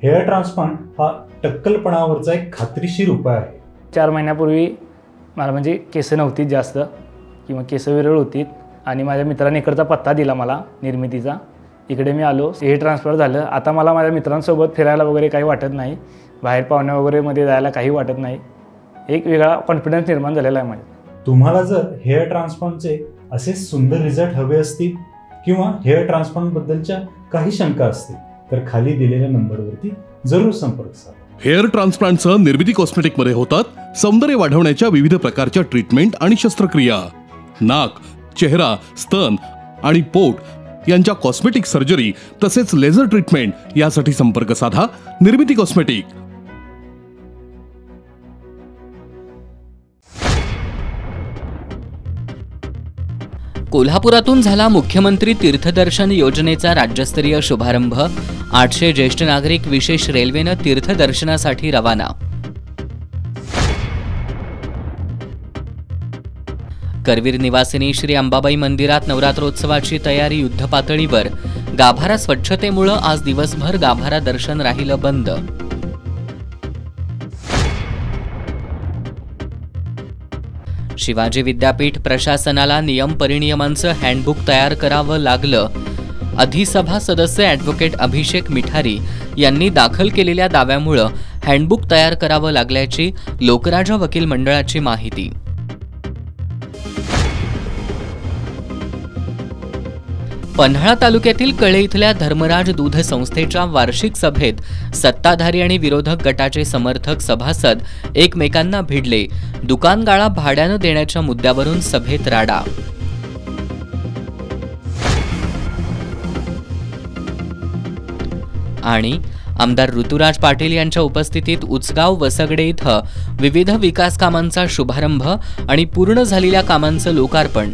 Hair transplant हा टक्कलपणावरचा एक खात्रीशीर उपाय आहे। 4 महिन्यापूर्वी मला म्हणजे केस नव्हती जास्त किंवा केस विरळ होती आणि माझ्या मित्राने इकडचा पत्ता दिला मला निर्मितीचा। इकडे मी आलो, हेअर ट्रान्सफर झालं। आता मला माझ्या मित्रांसोबत फिरायला वगैरे काही वाटत नाही, बाहेर पाहुण्या वगैरे मध्ये जायला काही वाटत नाही। एक वेगळा कॉन्फिडन्स निर्माण झालेला आहे माझ्या। तुम्हाला जर हेअर ट्रान्सप्लांटचे असे सुंदर रिझल्ट हवे असतील किंवा हेअर ट्रान्सप्लांट बद्दलच्या काही शंका असतील तर खाली दिलेल्या नंबरवरती जरूर संपर्क साधा। हेअर ट्रान्सप्लांटसह निर्मिती कॉस्मेटिकमध्ये होतात सौंदर्य वाढवण्याच्या विविध प्रकारच्या ट्रीटमेंट आणि शस्त्रक्रिया। नाक, चेहरा, स्तन आणि पोट यांच्या कॉस्मेटिक सर्जरी तसेच लेझर ट्रीटमेंट यासाठी संपर्क साधा निर्मिती कॉस्मेटिक। कोल्हापुरातून झाला मुख्यमंत्री तीर्थदर्शन योजनेचा राज्यस्तरीय शुभारंभ। 800 ज्येष्ठ नागरिक विशेष रेल्वेनं तीर्थदर्शनासाठी रवाना। करवीर निवासिनी श्री अंबाबाई मंदिरात नवरात्रोत्सवाची तयारी युद्धपातळीवर। गाभारा स्वच्छतेमुळे आज दिवसभर गाभारा दर्शन राहिलं बंद। शिवाजी विद्यापीठ प्रशासनाला नियम परिनियमांचं हँडबुक तयार करावं लागलं। अधिसभा सदस्य ॲडव्होकेट अभिषेक मिठारी यांनी दाखल केलेल्या दाव्यामुळे हँडबुक तयार करावं लागल्याची लोकराजा वकील मंडळाची माहिती। पन्हाळा तालुक्यातील कळे इथल्या धर्मराज दूध संस्थेच्या वार्षिक सभेत सत्ताधारी आणि विरोधक गटाचे समर्थक सभासद एकमेकांना भिडले। दुकानगाळा भाड्यानं देण्याच्या मुद्द्यावरून सभेत राडा। आणि आमदार ऋतुराज पाटील यांच्या उपस्थितीत उचगाव वसगडे इथं विविध विकास कामांचा शुभारंभ आणि पूर्ण झालेल्या कामांचं लोकार्पण।